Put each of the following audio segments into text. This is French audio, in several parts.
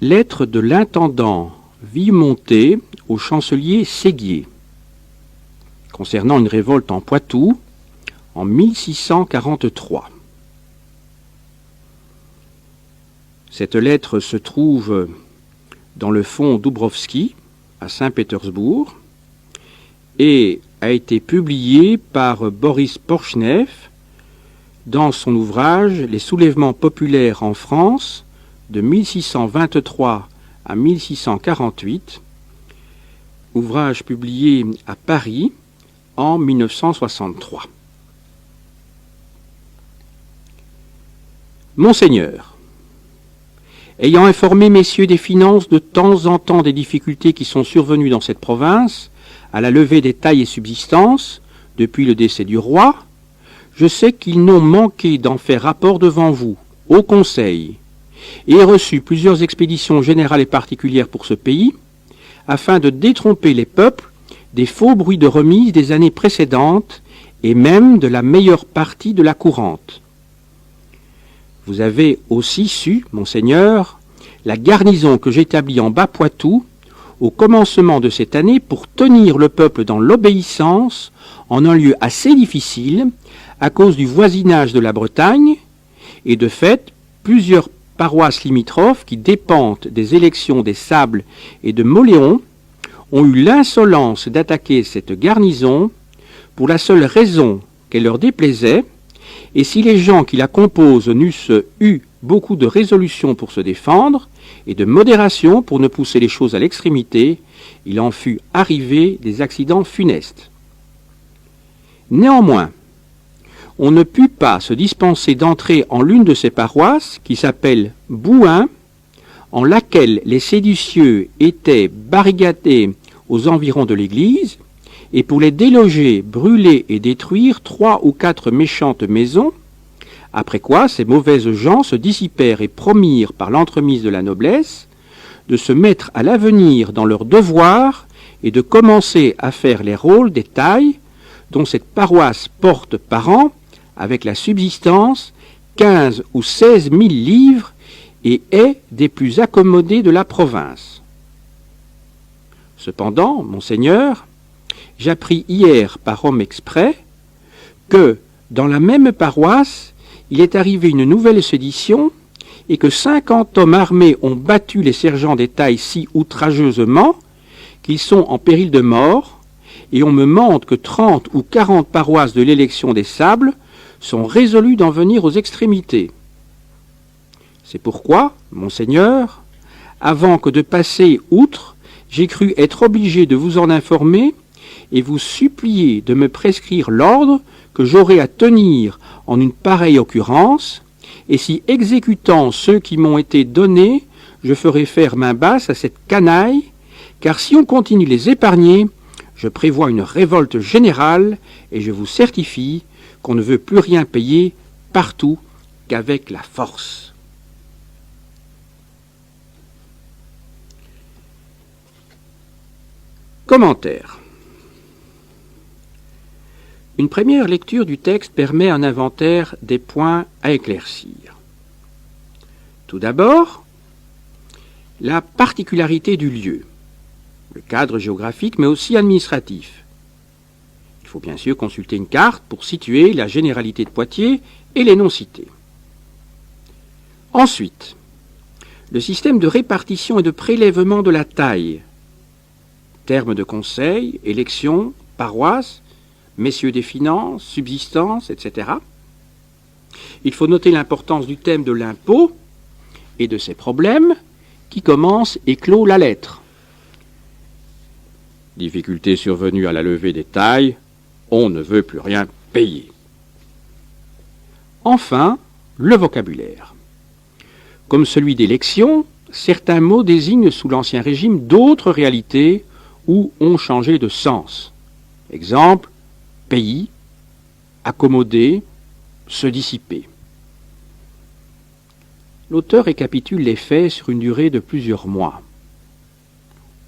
Lettre de l'intendant Villemonté au chancelier Séguier concernant une révolte en Poitou en 1643. Cette lettre se trouve dans le fonds Dubrovski à Saint-Pétersbourg et a été publiée par Boris Porchnev dans son ouvrage Les soulèvements populaires en France de 1623 à 1648, ouvrage publié à Paris en 1963. Monseigneur, ayant informé messieurs des finances de temps en temps des difficultés qui sont survenues dans cette province, à la levée des tailles et subsistances, depuis le décès du roi, je sais qu'ils n'ont manqué d'en faire rapport devant vous, au Conseil, et ai reçu plusieurs expéditions générales et particulières pour ce pays, afin de détromper les peuples des faux bruits de remise des années précédentes et même de la meilleure partie de la courante. Vous avez aussi su, Monseigneur, la garnison que j'établis en Bas-Poitou au commencement de cette année pour tenir le peuple dans l'obéissance en un lieu assez difficile à cause du voisinage de la Bretagne et de fait plusieurs paroisses limitrophes qui dépendent des élections des Sables et de Mauléon ont eu l'insolence d'attaquer cette garnison pour la seule raison qu'elle leur déplaisait, et si les gens qui la composent n'eussent eu beaucoup de résolution pour se défendre et de modération pour ne pousser les choses à l'extrémité, il en fut arrivé des accidents funestes. Néanmoins, on ne put pas se dispenser d'entrer en l'une de ces paroisses, qui s'appelle Bouin, en laquelle les séditieux étaient barricadés aux environs de l'église, et pour les déloger, brûler et détruire 3 ou 4 méchantes maisons, après quoi ces mauvaises gens se dissipèrent et promirent par l'entremise de la noblesse de se mettre à l'avenir dans leurs devoirs et de commencer à faire les rôles des tailles dont cette paroisse porte par an, avec la subsistance, 15 ou 16 000 livres et est des plus accommodés de la province. Cependant, Monseigneur, j'appris hier par homme exprès que, dans la même paroisse, il est arrivé une nouvelle sédition et que 50 hommes armés ont battu les sergents des tailles si outrageusement qu'ils sont en péril de mort, et on me mente que 30 ou 40 paroisses de l'élection des Sables sont résolues d'en venir aux extrémités. C'est pourquoi, Monseigneur, avant que de passer outre, j'ai cru être obligé de vous en informer et vous supplier de me prescrire l'ordre que j'aurai à tenir en une pareille occurrence, et si exécutant ceux qui m'ont été donnés, je ferai faire main basse à cette canaille, car si on continue les épargner, je prévois une révolte générale, et je vous certifie qu'on ne veut plus rien payer partout qu'avec la force. Commentaire. Une première lecture du texte permet un inventaire des points à éclaircir. Tout d'abord, la particularité du lieu, le cadre géographique mais aussi administratif. Il faut bien sûr consulter une carte pour situer la généralité de Poitiers et les noms cités. Ensuite, le système de répartition et de prélèvement de la taille, termes de conseil, élections, paroisses, messieurs des finances, subsistance, etc. Il faut noter l'importance du thème de l'impôt et de ses problèmes qui commence et clôt la lettre. Difficulté survenue à la levée des tailles, on ne veut plus rien payer. Enfin, le vocabulaire. Comme celui d'élection, certains mots désignent sous l'Ancien Régime d'autres réalités ou ont changé de sens. Exemple, pays, accommoder, se dissiper. L'auteur récapitule les faits sur une durée de plusieurs mois.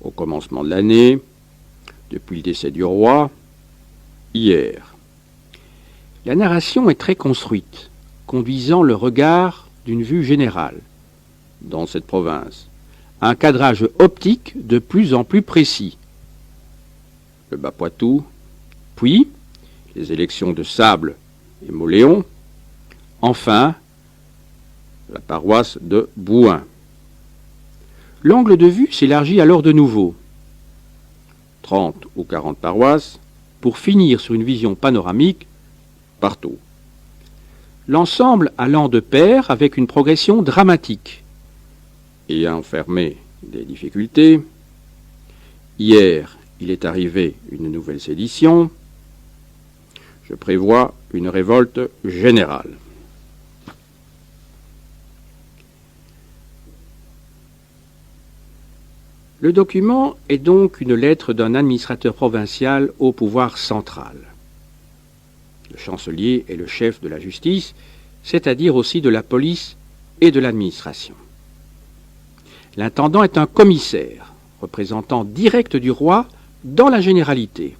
Au commencement de l'année, depuis le décès du roi, hier. La narration est très construite, conduisant le regard d'une vue générale dans cette province, un cadrage optique de plus en plus précis. Le Bas-Poitou, puis les élections de Sable et Mauléon, enfin la paroisse de Bouin. L'angle de vue s'élargit alors de nouveau, 30 ou 40 paroisses, pour finir sur une vision panoramique partout. L'ensemble allant de pair avec une progression dramatique. Ayant fermé des difficultés, hier il est arrivé une nouvelle sédition, je prévois une révolte générale. Le document est donc une lettre d'un administrateur provincial au pouvoir central. Le chancelier est le chef de la justice, c'est-à-dire aussi de la police et de l'administration. L'intendant est un commissaire, représentant direct du roi dans la généralité.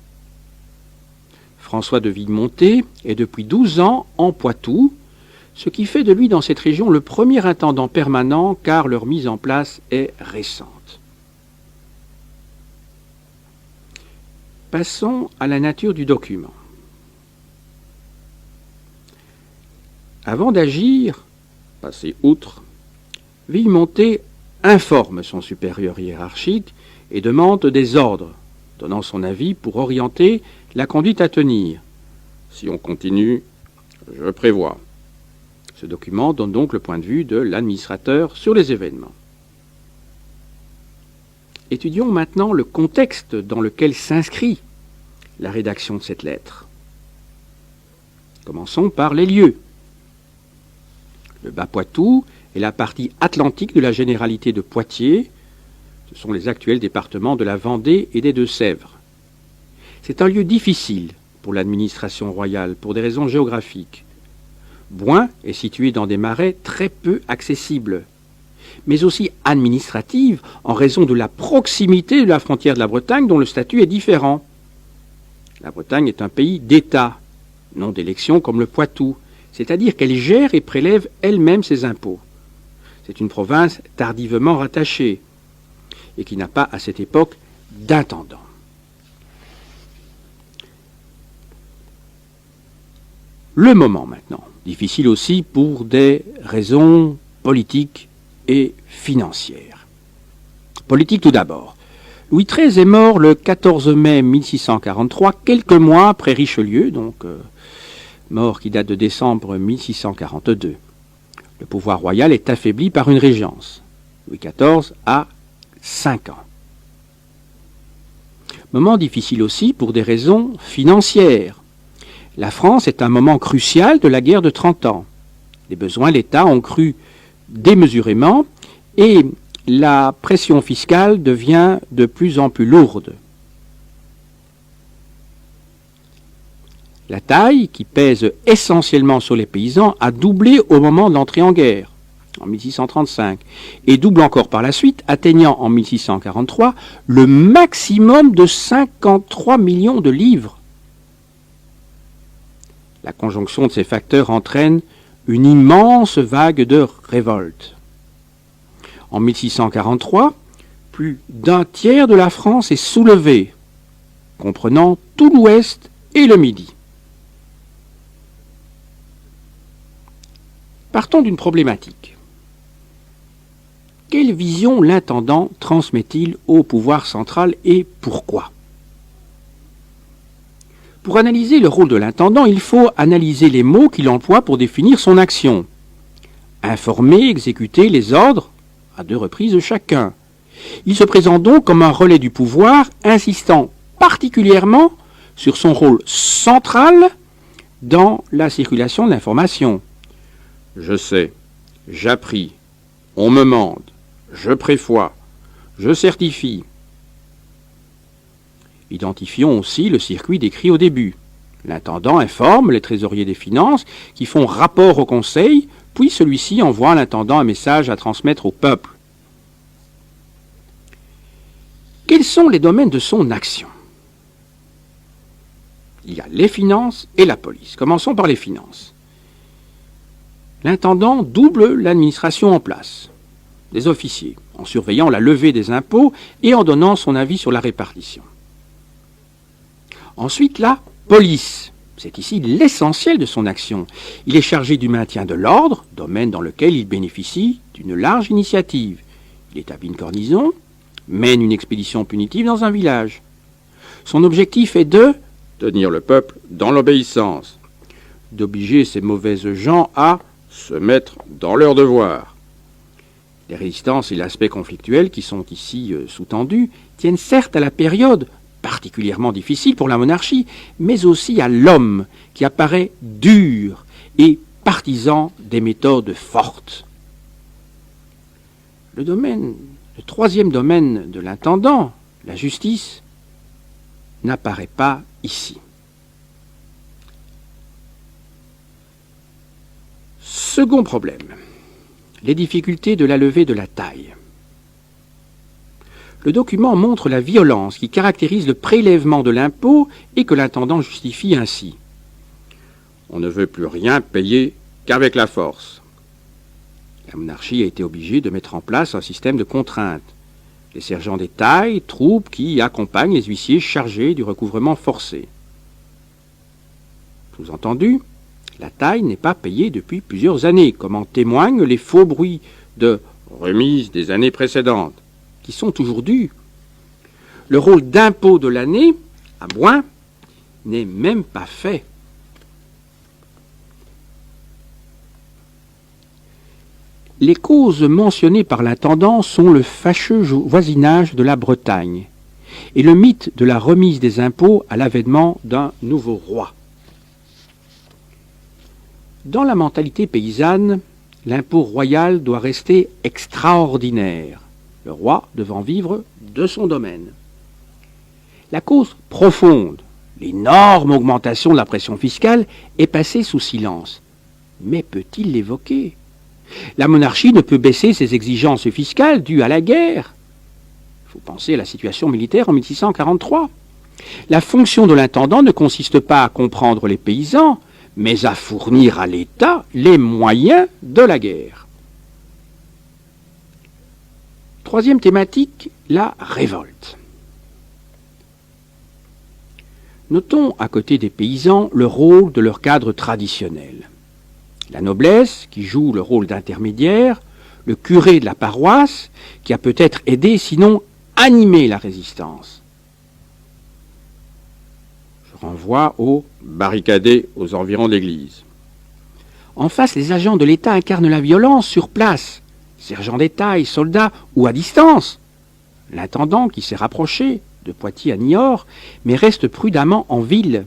François de Villemonté est depuis 12 ans en Poitou, ce qui fait de lui dans cette région le premier intendant permanent car leur mise en place est récente. Passons à la nature du document. Avant d'agir, passer outre, Villemonté informe son supérieur hiérarchique et demande des ordres, donnant son avis pour orienter la conduite à tenir. Si on continue, je prévois. Ce document donne donc le point de vue de l'administrateur sur les événements. Étudions maintenant le contexte dans lequel s'inscrit la rédaction de cette lettre. Commençons par les lieux. Le Bas-Poitou est la partie atlantique de la généralité de Poitiers. Ce sont les actuels départements de la Vendée et des Deux-Sèvres. C'est un lieu difficile pour l'administration royale pour des raisons géographiques. Bouin est situé dans des marais très peu accessibles, mais aussi administratives en raison de la proximité de la frontière de la Bretagne dont le statut est différent. La Bretagne est un pays d'État, non d'élection comme le Poitou, c'est-à-dire qu'elle gère et prélève elle-même ses impôts. C'est une province tardivement rattachée et qui n'a pas à cette époque d'intendant. Le moment maintenant, difficile aussi pour des raisons politiques et financières. Politique tout d'abord. Louis XIII est mort le 14 mai 1643, quelques mois après Richelieu, donc mort qui date de décembre 1642. Le pouvoir royal est affaibli par une régence. Louis XIV a 5 ans. Moment difficile aussi pour des raisons financières. La France est un moment crucial de la guerre de 30 ans. Les besoins de l'État ont cru démesurément et la pression fiscale devient de plus en plus lourde. La taille, qui pèse essentiellement sur les paysans, a doublé au moment de l'entrée en guerre, en 1635, et double encore par la suite, atteignant en 1643 le maximum de 53 millions de livres. La conjonction de ces facteurs entraîne une immense vague de révolte. En 1643, plus d'un tiers de la France est soulevé, comprenant tout l'Ouest et le Midi. Partons d'une problématique. Quelle vision l'intendant transmet-il au pouvoir central et pourquoi ? Pour analyser le rôle de l'intendant, il faut analyser les mots qu'il emploie pour définir son action. Informer, exécuter les ordres, à 2 reprises chacun. Il se présente donc comme un relais du pouvoir, insistant particulièrement sur son rôle central dans la circulation de l'information. Je sais, j'appris, on me mande, je prévois, je certifie. Identifions aussi le circuit décrit au début. L'intendant informe les trésoriers des finances qui font rapport au conseil, puis celui-ci envoie à l'intendant un message à transmettre au peuple. Quels sont les domaines de son action ? Il y a les finances et la police. Commençons par les finances. L'intendant double l'administration en place. des officiers, en surveillant la levée des impôts et en donnant son avis sur la répartition. Ensuite, la police. C'est ici l'essentiel de son action. Il est chargé du maintien de l'ordre, domaine dans lequel il bénéficie d'une large initiative. Il établit une garnison, mène une expédition punitive dans un village. Son objectif est de tenir le peuple dans l'obéissance, d'obliger ces mauvaises gens à se mettre dans leurs devoirs. Les résistances et l'aspect conflictuel qui sont ici sous-tendus tiennent certes à la période, particulièrement difficile pour la monarchie, mais aussi à l'homme qui apparaît dur et partisan des méthodes fortes. Le troisième domaine de l'intendant, la justice, n'apparaît pas ici. Second problème, les difficultés de la levée de la taille. Le document montre la violence qui caractérise le prélèvement de l'impôt et que l'intendant justifie ainsi. On ne veut plus rien payer qu'avec la force. La monarchie a été obligée de mettre en place un système de contraintes. Les sergents des tailles, troupes qui accompagnent les huissiers chargés du recouvrement forcé. Sous-entendu, la taille n'est pas payée depuis plusieurs années, comme en témoignent les faux bruits de remise des années précédentes, qui sont toujours dus. Le rôle d'impôt de l'année, à moins, n'est même pas fait. Les causes mentionnées par l'intendant sont le fâcheux voisinage de la Bretagne et le mythe de la remise des impôts à l'avènement d'un nouveau roi. Dans la mentalité paysanne, l'impôt royal doit rester extraordinaire, le roi devant vivre de son domaine. La cause profonde, l'énorme augmentation de la pression fiscale, est passée sous silence. Mais peut-il l'évoquer ? La monarchie ne peut baisser ses exigences fiscales dues à la guerre. Il faut penser à la situation militaire en 1643. La fonction de l'intendant ne consiste pas à comprendre les paysans, mais à fournir à l'État les moyens de la guerre. Troisième thématique, la révolte. Notons à côté des paysans le rôle de leur cadre traditionnel. La noblesse, qui joue le rôle d'intermédiaire, le curé de la paroisse, qui a peut-être aidé, sinon animé la résistance. Je renvoie aux barricadés aux environs de l'église. En face, les agents de l'État incarnent la violence sur place, sergents des tailles, soldats ou à distance. L'intendant qui s'est rapproché de Poitiers à Niort, mais reste prudemment en ville.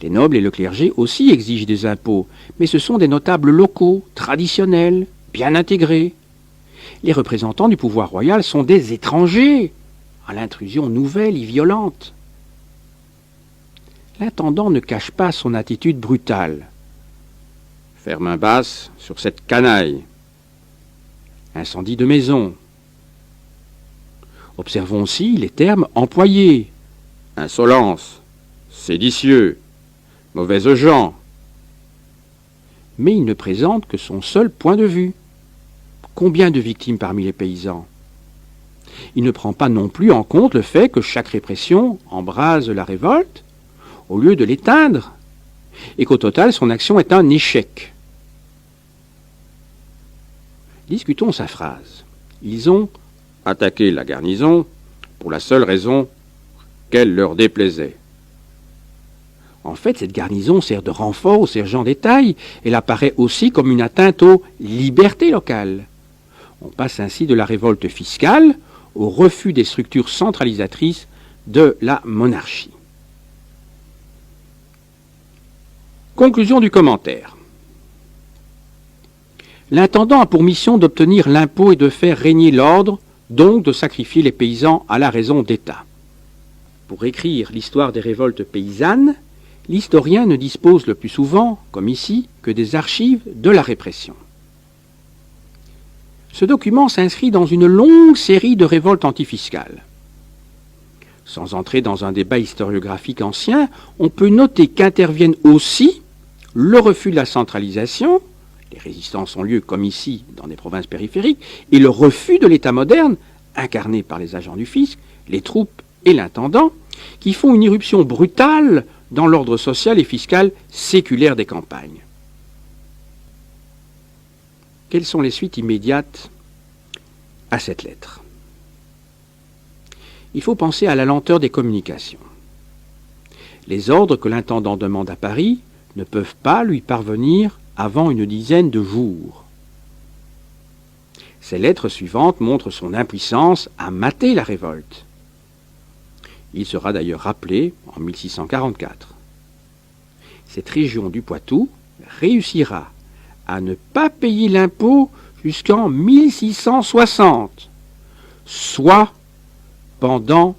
Les nobles et le clergé aussi exigent des impôts, mais ce sont des notables locaux, traditionnels, bien intégrés. Les représentants du pouvoir royal sont des étrangers, à l'intrusion nouvelle et violente. L'intendant ne cache pas son attitude brutale. Faire main basse sur cette canaille. Incendie de maison. Observons aussi les termes employés. Insolence, séditieux, mauvaises gens. Mais il ne présente que son seul point de vue. Combien de victimes parmi les paysans ? Il ne prend pas non plus en compte le fait que chaque répression embrase la révolte au lieu de l'éteindre, et qu'au total son action est un échec. Discutons sa phrase. Ils ont attaqué la garnison pour la seule raison qu'elle leur déplaisait. En fait, cette garnison sert de renfort aux sergents des tailles. Elle apparaît aussi comme une atteinte aux libertés locales. On passe ainsi de la révolte fiscale au refus des structures centralisatrices de la monarchie. Conclusion du commentaire. L'intendant a pour mission d'obtenir l'impôt et de faire régner l'ordre, donc de sacrifier les paysans à la raison d'État. Pour écrire l'histoire des révoltes paysannes, l'historien ne dispose le plus souvent, comme ici, que des archives de la répression. Ce document s'inscrit dans une longue série de révoltes antifiscales. Sans entrer dans un débat historiographique ancien, on peut noter qu'interviennent aussi le refus de la centralisation, les résistances ont lieu comme ici dans des provinces périphériques, et le refus de l'État moderne, incarné par les agents du fisc, les troupes et l'intendant, qui font une irruption brutale dans l'ordre social et fiscal séculaire des campagnes. Quelles sont les suites immédiates à cette lettre? Il faut penser à la lenteur des communications. Les ordres que l'intendant demande à Paris ne peuvent pas lui parvenir avant une dizaine de jours. Ces lettres suivantes montrent son impuissance à mater la révolte. Il sera d'ailleurs rappelé en 1644. Cette région du Poitou réussira à ne pas payer l'impôt jusqu'en 1660, soit pendant